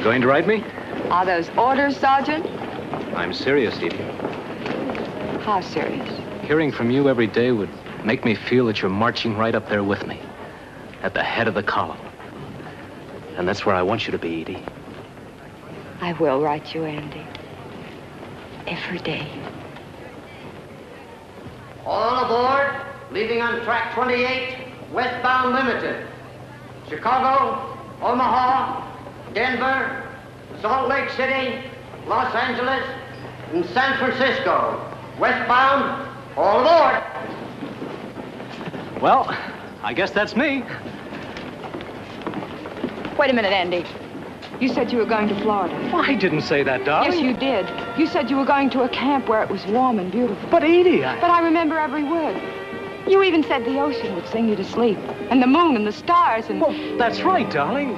going to write me? Are those orders, Sergeant? I'm serious, Eadie. How serious? Hearing from you every day would make me feel that you're marching right up there with me, at the head of the column. And that's where I want you to be, Eadie. I will write you, Andy. Every day. All aboard, leaving on track 28, westbound limited. Chicago, Omaha, Denver, Salt Lake City, Los Angeles, and San Francisco. Westbound, all aboard. Well, I guess that's me. Wait a minute, Andy. You said you were going to Florida. Well, I didn't say that, darling. Yes, you did. You said you were going to a camp where it was warm and beautiful. But, Eadie, But I remember every word. You even said the ocean would sing you to sleep, and the moon and the stars and... Well, that's right, darling.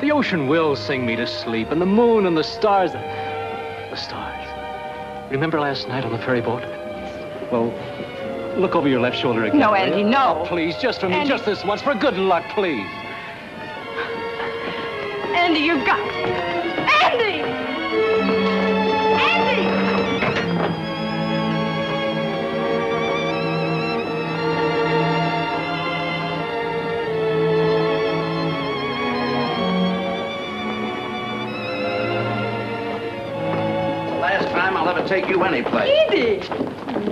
The ocean will sing me to sleep, and the moon and the stars... The stars. Remember last night on the ferry boat? Well, look over your left shoulder again. No, Andy, no. Oh, please, just for me, Andy. just this once, for good luck, please. Andy, you've got... Andy! Andy! The last time I'll ever take you anyplace. Eadie!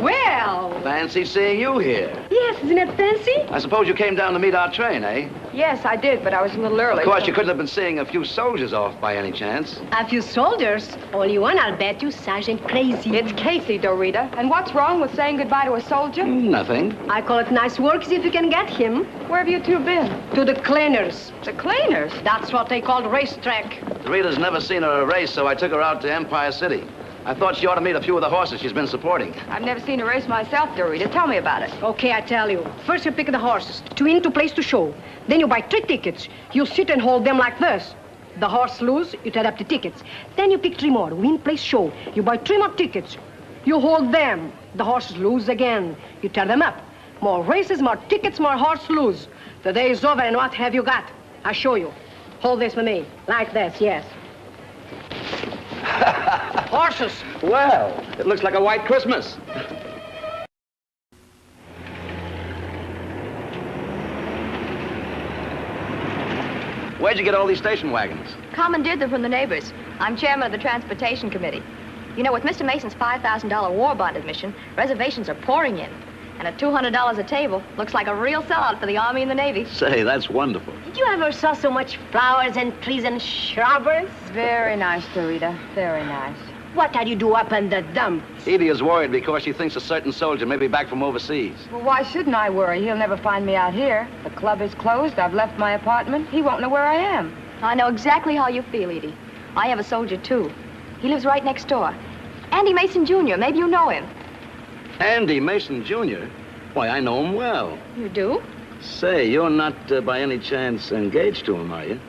Well. Fancy seeing you here. Yes, isn't it fancy? I suppose you came down to meet our train, eh? Yes, I did, but I was a little early. Of course, you couldn't have been seeing a few soldiers off by any chance. A few soldiers. Only one, I'll bet you, Sergeant Crazy. It's Casey, Dorita. And what's wrong with saying goodbye to a soldier? Nothing. I call it nice work, see if you can get him. Where have you two been? To the cleaners. The cleaners? That's what they call racetrack. Rita's never seen her race, so I took her out to Empire City. I thought she ought to meet a few of the horses she's been supporting. I've never seen a race myself, Dorita. Tell me about it. Okay, I tell you. First, you pick the horses to win to place to show. Then you buy 3 tickets. You sit and hold them like this. The horse lose, you tear up the tickets. Then you pick 3 more, win, place, show. You buy 3 more tickets. You hold them. The horses lose again. You tear them up. More races, more tickets, more horse lose. The day is over, and what have you got? I'll show you. Hold this for me. Like this, yes. Horses. Well, it looks like a white Christmas. Where'd you get all these station wagons? Commandeered them from the neighbors. I'm chairman of the transportation committee. You know, with Mr. Mason's $5,000 war bond admission, reservations are pouring in. And at $200 a table, looks like a real sellout for the Army and the Navy. Say, that's wonderful. Did you ever saw so much flowers and trees and shrubberies? Very nice, Dorita. Very nice. What are you do up in the dump? Edie is worried because she thinks a certain soldier may be back from overseas. Well, why shouldn't I worry? He'll never find me out here. The club is closed. I've left my apartment. He won't know where I am. I know exactly how you feel, Edie. I have a soldier, too. He lives right next door. Andy Mason, Jr. Maybe you know him. Andy Mason, Jr.? Why, I know him well. You do? Say, you're not by any chance engaged to him, are you?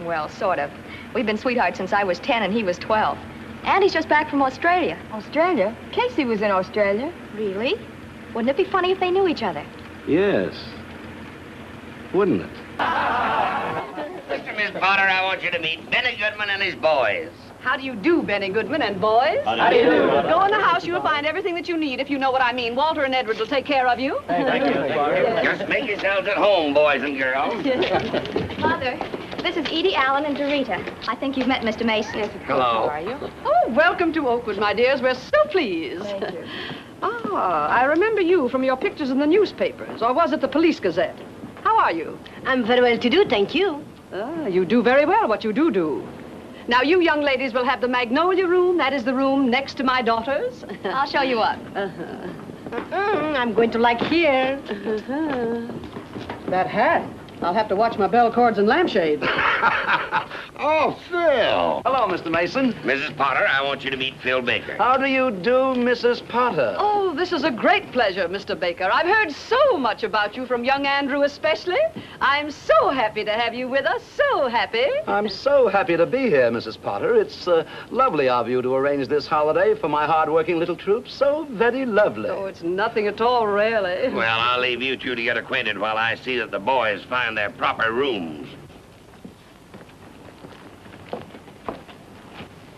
Well, sort of. We've been sweethearts since I was 10 and he was 12. Andy's just back from Australia. Australia? Casey was in Australia. Really? Wouldn't it be funny if they knew each other? Yes. Wouldn't it? Mr. Miss Potter, I want you to meet Benny Goodman and his boys. How do you do, Benny Goodman and boys? How do you do? Go in the house. You'll find everything that you need, if you know what I mean. Walter and Edward will take care of you. Thank you. Just make yourselves at home, boys and girls. Mother, this is Eadie Allen and Dorita. I think you've met Mr. Mason. Yes, Hello. How are you? Oh, welcome to Oakwood, my dears. We're so pleased. Thank you. Ah, I remember you from your pictures in the newspapers, or was it the Police Gazette? How are you? I'm very well to do, thank you. Ah, you do very well what you do. Now, you young ladies will have the Magnolia Room. That is the room next to my daughter's. I'll show you up. I'm going to like here. That hat. I'll have to watch my bell cords and lampshades. Oh, Phil. Hello, Mr. Mason. Mrs. Potter, I want you to meet Phil Baker. How do you do, Mrs. Potter? Oh, this is a great pleasure, Mr. Baker. I've heard so much about you from young Andrew especially. I'm so happy to have you with us, so happy. I'm so happy to be here, Mrs. Potter. It's lovely of you to arrange this holiday for my hard-working little troop. So very lovely. Oh, it's nothing at all, really. Well, I'll leave you two to get acquainted while I see that the boys find their proper rooms.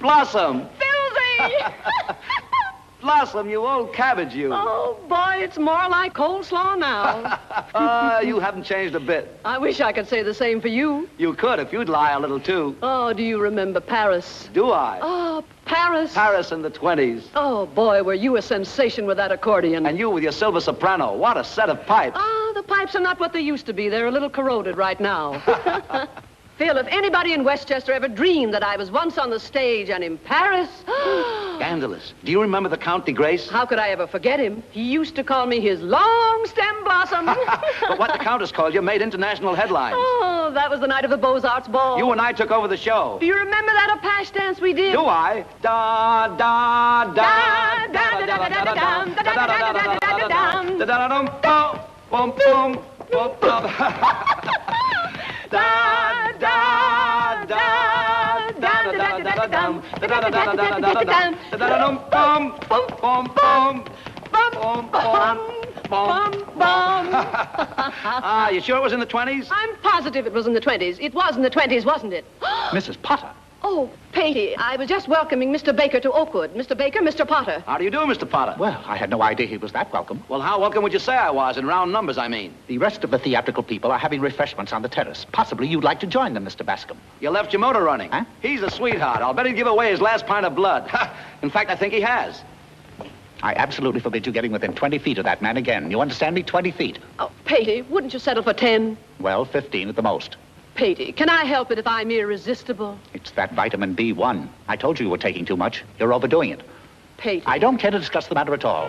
Blossom! Filzy! Blossom, you old cabbage, you. Oh, boy, it's more like coleslaw now. You haven't changed a bit. I wish I could say the same for you. You could if you'd lie a little, too. Oh, do you remember Paris? Do I? Oh, Paris. Paris in the 20s. Oh, boy, were you a sensation with that accordion. And you with your silver soprano. What a set of pipes. Oh, the pipes are not what they used to be. They're a little corroded right now. Phil, if anybody in Westchester ever dreamed that I was once on the stage and in Paris... Scandalous. Do you remember the Count de Grace? How could I ever forget him? He used to call me his long-stem blossom. But what the Countess called you made international headlines. Oh, that was the night of the Beaux-Arts ball. You and I took over the show. Do you remember that Apache dance we did? Do I? Da, da, da, da, da, da, da, da, da, da, da, da, da, dum, boom, boom, boom, boom. Da, da, da, da, da, da, da, dum, da, da, da, da, da, da, da, da, dum, bum, bum, bum, bum, bum, bum, bum. Ah, you sure it was in the 20s? I'm positive it was in the 20s. It was in the 20s, wasn't it? Mrs. Potter. Oh, Patey, I was just welcoming Mr. Baker to Oakwood. Mr. Baker, Mr. Potter. How do you do, Mr. Potter? Well, I had no idea he was that welcome. Well, how welcome would you say I was, in round numbers, I mean? The rest of the theatrical people are having refreshments on the terrace. Possibly you'd like to join them, Mr. Bascom. You left your motor running. Huh? He's a sweetheart. I'll bet he'd give away his last pint of blood. In fact, I think he has. I absolutely forbid you getting within 20 feet of that man again. You understand me? 20 feet. Oh, Patey, wouldn't you settle for 10? Well, 15 at the most. Patey, can I help it if I'm irresistible? It's that vitamin B1. I told you were taking too much. You're overdoing it. Patey. I don't care to discuss the matter at all.